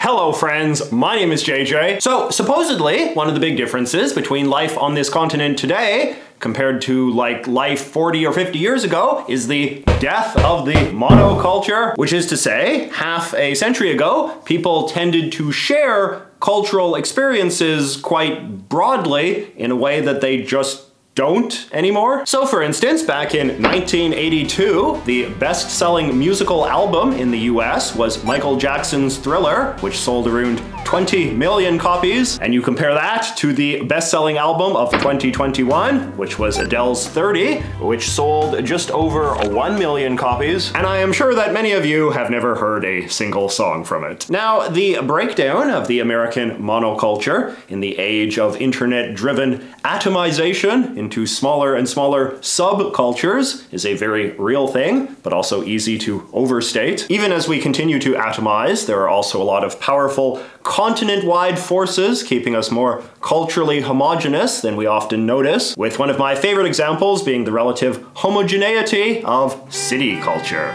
Hello friends, my name is JJ. So supposedly, one of the big differences between life on this continent today compared to like life 40 or 50 years ago is the death of the monoculture, which is to say, half a century ago, people tended to share cultural experiences quite broadly in a way that they just don't anymore. So for instance, back in 1982, the best-selling musical album in the US was Michael Jackson's Thriller, which sold around 20 million copies. And you compare that to the best-selling album of 2021, which was Adele's 30, which sold just over 1 million copies. And I am sure that many of you have never heard a single song from it. Now, the breakdown of the American monoculture in the age of internet-driven atomization into smaller and smaller subcultures is a very real thing, but also easy to overstate. Even as we continue to atomize, there are also a lot of powerful continent-wide forces keeping us more culturally homogeneous than we often notice, with one of my favorite examples being the relative homogeneity of city culture.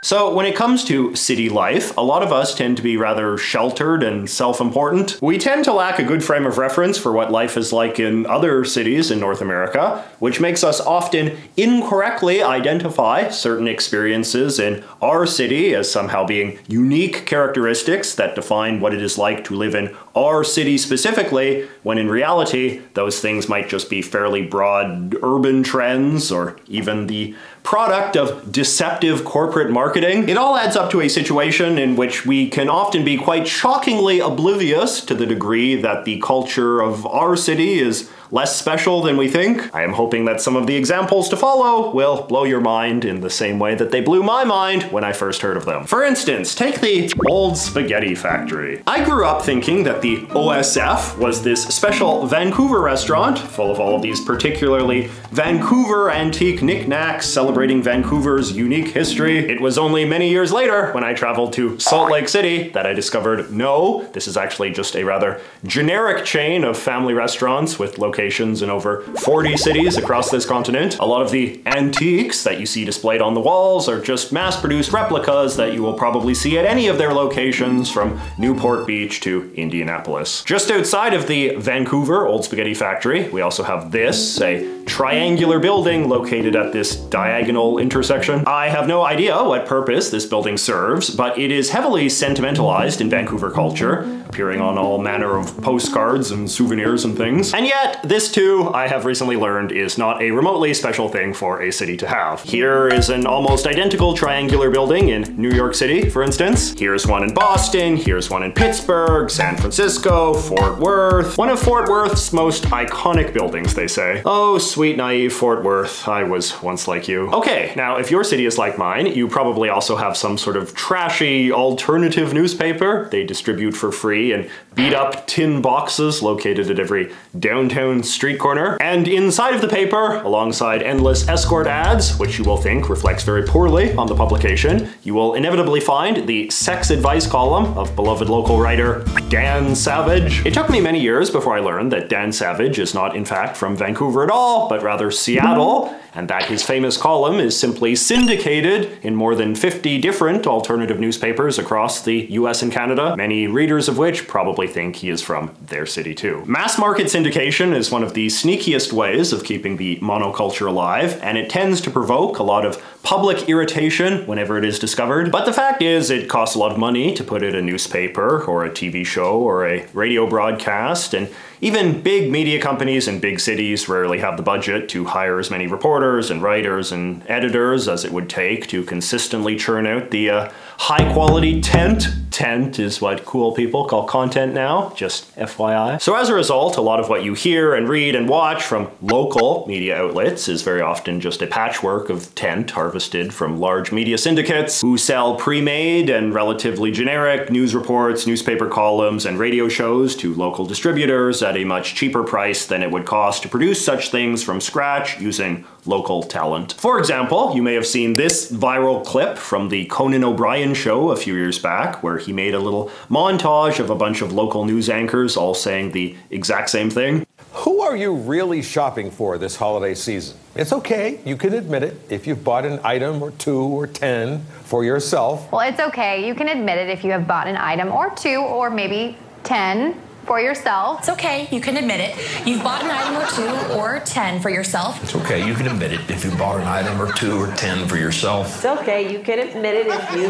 So when it comes to city life, a lot of us tend to be rather sheltered and self-important. We tend to lack a good frame of reference for what life is like in other cities in North America, which makes us often incorrectly identify certain experiences in our city as somehow being unique characteristics that define what it is like to live in our city specifically, when in reality, those things might just be fairly broad urban trends or even the product of deceptive corporate marketing. It all adds up to a situation in which we can often be quite shockingly oblivious to the degree that the culture of our city is less special than we think. I am hoping that some of the examples to follow will blow your mind in the same way that they blew my mind when I first heard of them. For instance, take the Old Spaghetti Factory. I grew up thinking that the OSF was this special Vancouver restaurant full of all of these particularly Vancouver antique knickknacks celebrating Vancouver's unique history. It was only many years later when I traveled to Salt Lake City that I discovered no, this is actually just a rather generic chain of family restaurants with locations in over 40 cities across this continent. A lot of the antiques that you see displayed on the walls are just mass-produced replicas that you will probably see at any of their locations from Newport Beach to Indianapolis. Just outside of the Vancouver Old Spaghetti Factory, we also have this, a triangular building located at this diagonal intersection. I have no idea what purpose this building serves, but it is heavily sentimentalized in Vancouver culture, appearing on all manner of postcards and souvenirs and things. And yet, this too, I have recently learned, is not a remotely special thing for a city to have. Here is an almost identical triangular building in New York City, for instance. Here's one in Boston, here's one in Pittsburgh, San Francisco, Fort Worth. One of Fort Worth's most iconic buildings, they say. Oh, sweet naive Fort Worth, I was once like you. Okay, now if your city is like mine, you probably also have some sort of trashy alternative newspaper they distribute for free in beat up tin boxes located at every downtown street corner. And inside of the paper, alongside endless escort ads, which you will think reflects very poorly on the publication, you will inevitably find the sex advice column of beloved local writer Dan Savage. It took me many years before I learned that Dan Savage is not in fact from Vancouver at all, but rather Seattle, and that his famous column is simply syndicated in more than 50 different alternative newspapers across the US and Canada, many readers of which probably think he is from their city too. Mass market syndication is one of the sneakiest ways of keeping the monoculture alive, and it tends to provoke a lot of public irritation whenever it is discovered. But the fact is, it costs a lot of money to put in a newspaper or a TV show or a radio broadcast, and even big media companies in big cities rarely have the budget to hire as many reporters and writers and editors as it would take to consistently churn out the high-quality tent. Tent is what cool people call content now, just FYI. So as a result, a lot of what you hear and read and watch from local media outlets is very often just a patchwork of tent harvested from large media syndicates who sell pre-made and relatively generic news reports, newspaper columns, and radio shows to local distributors at a much cheaper price than it would cost to produce such things from scratch using local talent. For example, you may have seen this viral clip from the Conan O'Brien show a few years back, where he made a little montage of a bunch of local news anchors all saying the exact same thing. Who are you really shopping for this holiday season? It's okay, you can admit it if you've bought an item or 2 or 10 for yourself. Well, it's okay, you can admit it if you have bought an item or 2 or maybe 10 for yourself. It's okay, you can admit it. You've bought an item or 2 or 10 for yourself. It's okay, you can admit it if you bought an item or 2 or 10 for yourself. It's okay, you can admit it if you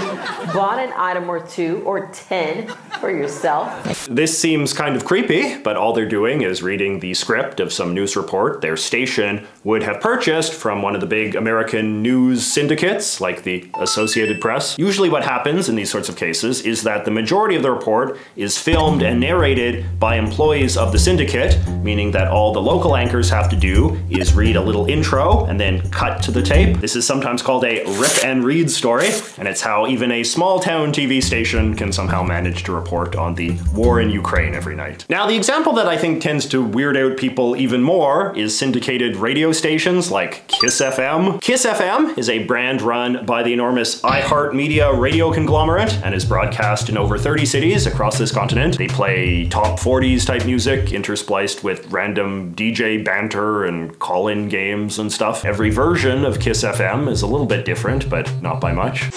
bought an item or 2 or 10 for yourself. This seems kind of creepy, but all they're doing is reading the script of some news report their station would have purchased from one of the big American news syndicates, like the Associated Press. Usually what happens in these sorts of cases is that the majority of the report is filmed and narrated by employees of the syndicate, meaning that all the local anchors have to do is read a little intro and then cut to the tape. This is sometimes called a rip and read story, and it's how even a small town TV station can somehow manage to report on the war in Ukraine every night. Now, the example that I think tends to weird out people even more is syndicated radio stations like Kiss FM. Kiss FM is a brand run by the enormous iHeartMedia radio conglomerate and is broadcast in over 30 cities across this continent. They play top 40s type music interspliced with random DJ banter and call-in games and stuff. Every version of Kiss FM is a little bit different, but not by much.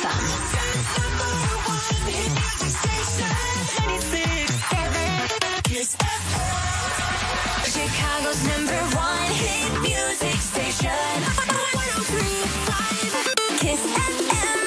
Chicago's #1 hit music station. 103.5 Kiss FM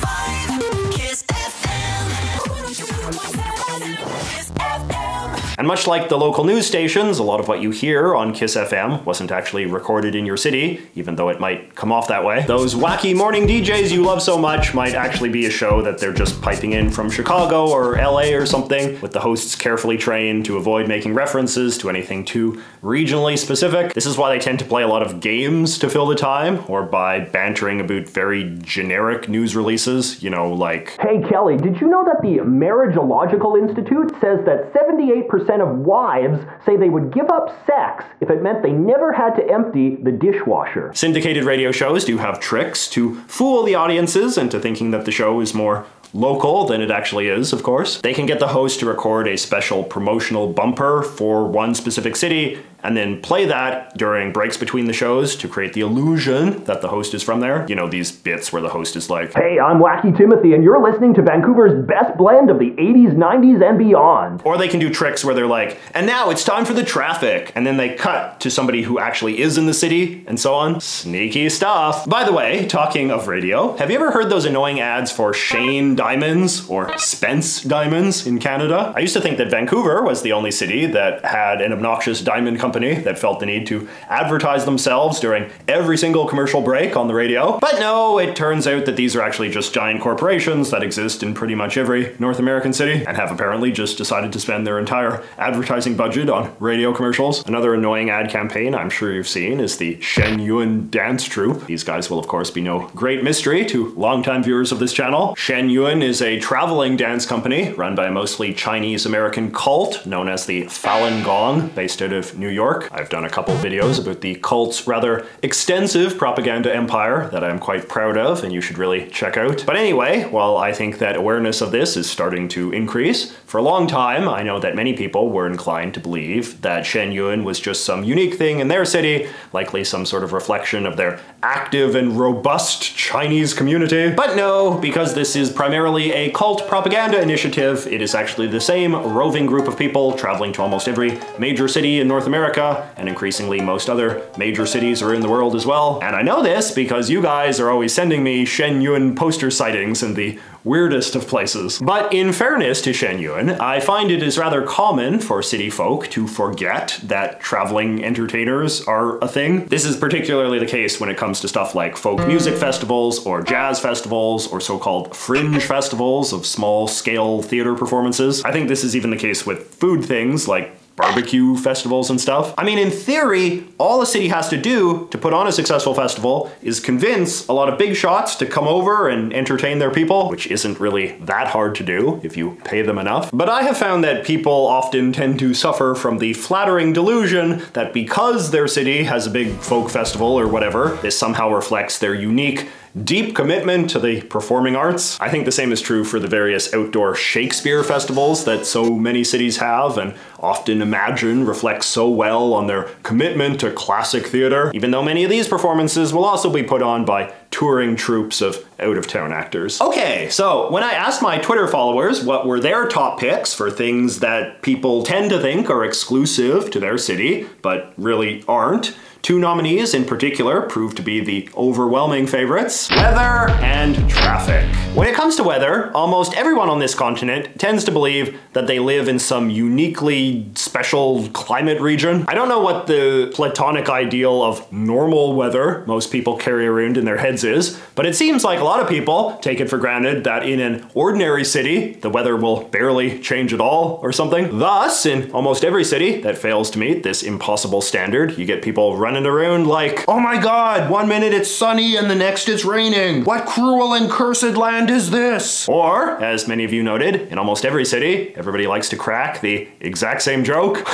98.5 Kiss FM 102.7 Kiss FM. And much like the local news stations, a lot of what you hear on Kiss FM wasn't actually recorded in your city, even though it might come off that way. Those wacky morning DJs you love so much might actually be a show that they're just piping in from Chicago or LA or something, with the hosts carefully trained to avoid making references to anything too regionally specific. This is why they tend to play a lot of games to fill the time, or by bantering about very generic news releases, you know, like, "Hey Kelly, did you know that the Marriageological Institute says that 78% of wives say they would give up sex if it meant they never had to empty the dishwasher." Syndicated radio shows do have tricks to fool the audiences into thinking that the show is more local than it actually is, of course. They can get the host to record a special promotional bumper for one specific city and then play that during breaks between the shows to create the illusion that the host is from there. You know, these bits where the host is like, "Hey, I'm Wacky Timothy and you're listening to Vancouver's best blend of the 80s, 90s, and beyond." Or they can do tricks where they're like, "And now it's time for the traffic," and then they cut to somebody who actually is in the city, and so on. Sneaky stuff. By the way, talking of radio, have you ever heard those annoying ads for Shane Diamonds or Spence Diamonds in Canada? I used to think that Vancouver was the only city that had an obnoxious diamond company that felt the need to advertise themselves during every single commercial break on the radio. But no, it turns out that these are actually just giant corporations that exist in pretty much every North American city and have apparently just decided to spend their entire advertising budget on radio commercials. Another annoying ad campaign I'm sure you've seen is the Shenyuan dance troupe. These guys will of course be no great mystery to longtime viewers of this channel. Shenyuan is a traveling dance company run by a mostly Chinese-American cult known as the Falun Gong, based out of New York. I've done a couple videos about the cult's rather extensive propaganda empire that I'm quite proud of and you should really check out. But anyway, while I think that awareness of this is starting to increase, for a long time I know that many people were inclined to believe that Shenyuan was just some unique thing in their city, likely some sort of reflection of their active and robust Chinese community. But no, because this is primarily a cult propaganda initiative, it is actually the same roving group of people traveling to almost every major city in North America, and increasingly most other major cities are in the world as well. And I know this because you guys are always sending me Shenyuan poster sightings in the weirdest of places. But in fairness to Shenyuan, I find it is rather common for city folk to forget that traveling entertainers are a thing. This is particularly the case when it comes to stuff like folk music festivals or jazz festivals or so-called fringe festivals of small-scale theater performances. I think this is even the case with food things like barbecue festivals and stuff. I mean, in theory, all a city has to do to put on a successful festival is convince a lot of big shots to come over and entertain their people, which isn't really that hard to do if you pay them enough. But I have found that people often tend to suffer from the flattering delusion that because their city has a big folk festival or whatever, this somehow reflects their unique deep commitment to the performing arts. I think the same is true for the various outdoor Shakespeare festivals that so many cities have and often imagine reflect so well on their commitment to classic theater, even though many of these performances will also be put on by touring troupes of out-of-town actors. Okay, so when I asked my Twitter followers what were their top picks for things that people tend to think are exclusive to their city, but really aren't, two nominees in particular proved to be the overwhelming favorites: weather and traffic. When it comes to weather, almost everyone on this continent tends to believe that they live in some uniquely special climate region. I don't know what the platonic ideal of normal weather most people carry around in their heads is, but it seems like a lot of people take it for granted that in an ordinary city, the weather will barely change at all or something. Thus, in almost every city that fails to meet this impossible standard, you get people running around like, oh my god, one minute it's sunny and the next it's raining. What cruel and cursed land is this? Or, as many of you noted, in almost every city, everybody likes to crack the exact same joke.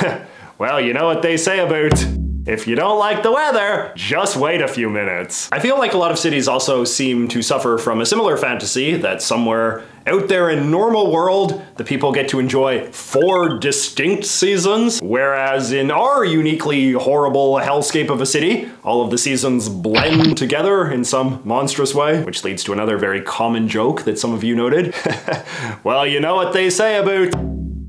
Well, you know what they say about, if you don't like the weather, just wait a few minutes. I feel like a lot of cities also seem to suffer from a similar fantasy that somewhere out there in normal world, the people get to enjoy 4 distinct seasons, whereas in our uniquely horrible hellscape of a city, all of the seasons blend together in some monstrous way, which leads to another very common joke that some of you noted. Well, you know what they say about,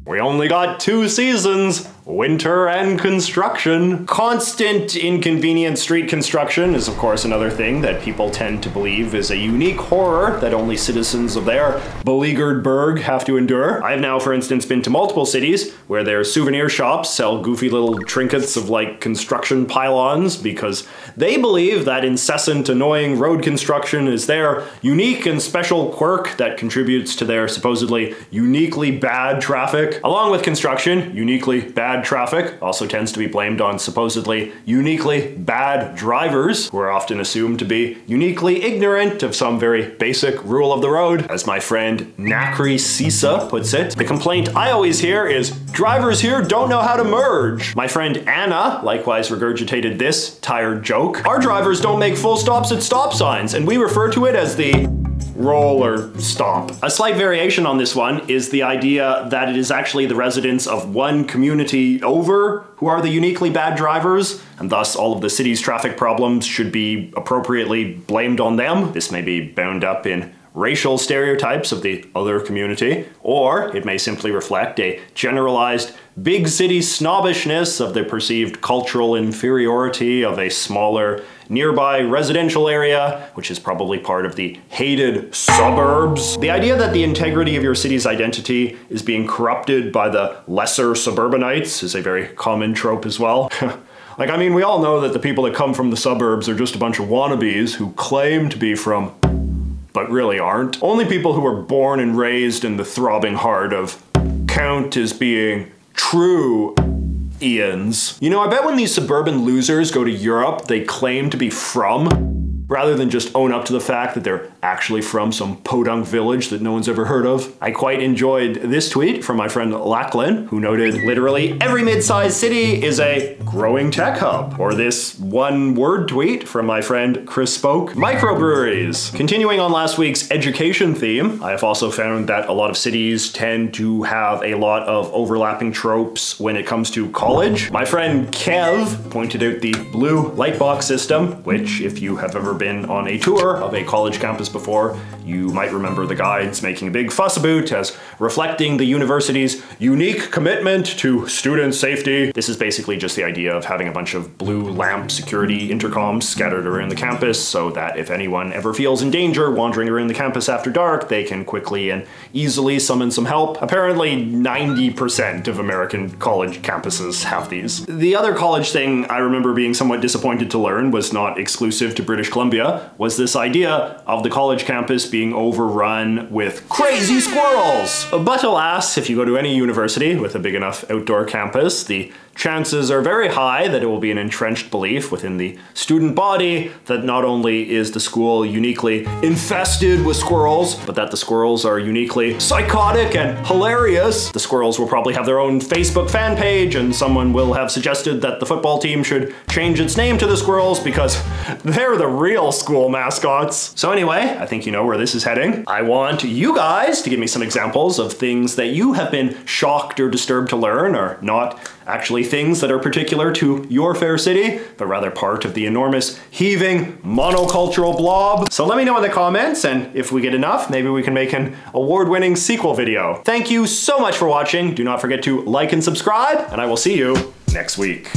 we only got 2 seasons, winter and construction. Constant inconvenient street construction is of course another thing that people tend to believe is a unique horror that only citizens of their beleaguered burg have to endure. I have now, for instance, been to multiple cities where their souvenir shops sell goofy little trinkets of like construction pylons because they believe that incessant annoying road construction is their unique and special quirk that contributes to their supposedly uniquely bad traffic. Along with construction, uniquely bad traffic also tends to be blamed on supposedly uniquely bad drivers, who are often assumed to be uniquely ignorant of some very basic rule of the road. As my friend Nakri Sisa puts it, the complaint I always hear is, drivers here don't know how to merge. My friend Anna likewise regurgitated this tired joke. Our drivers don't make full stops at stop signs, and we refer to it as the roll or stop. A slight variation on this one is the idea that it is actually the residents of one community over who are the uniquely bad drivers, and thus all of the city's traffic problems should be appropriately blamed on them. This may be bound up in racial stereotypes of the other community, or it may simply reflect a generalized big city snobbishness of the perceived cultural inferiority of a smaller nearby residential area, which is probably part of the hated suburbs. The idea that the integrity of your city's identity is being corrupted by the lesser suburbanites is a very common trope as well. Like, I mean, we all know that the people that come from the suburbs are just a bunch of wannabes who claim to be from, but really aren't. Only people who were born and raised in the throbbing heart of count as being true Ians. You know, I bet when these suburban losers go to Europe, they claim to be from, rather than just own up to the fact that they're actually from some podunk village that no one's ever heard of. I quite enjoyed this tweet from my friend Lachlan, who noted, literally every mid-sized city is a growing tech hub. Or this one-word tweet from my friend Chris Spoke, microbreweries. Continuing on last week's education theme, I have also found that a lot of cities tend to have a lot of overlapping tropes when it comes to college. My friend Kev pointed out the blue lightbox system, which if you have ever been on a tour of a college campus before, you might remember the guides making a big fuss about as reflecting the university's unique commitment to student safety. This is basically just the idea of having a bunch of blue lamp security intercoms scattered around the campus so that if anyone ever feels in danger wandering around the campus after dark, they can quickly and easily summon some help. Apparently 90% of American college campuses have these. The other college thing I remember being somewhat disappointed to learn was not exclusive to British Columbia, was this idea of the college campus being overrun with crazy squirrels. But alas, if you go to any university with a big enough outdoor campus, the chances are very high that it will be an entrenched belief within the student body that not only is the school uniquely infested with squirrels, but that the squirrels are uniquely psychotic and hilarious. The squirrels will probably have their own Facebook fan page, and someone will have suggested that the football team should change its name to the Squirrels because they're the real school mascots. So anyway, I think you know where this is heading. I want you guys to give me some examples of things that you have been shocked or disturbed to learn are not actually things that are particular to your fair city, but rather part of the enormous, heaving, monocultural blob. So let me know in the comments, and if we get enough, maybe we can make an award-winning sequel video. Thank you so much for watching. Do not forget to like and subscribe, and I will see you next week.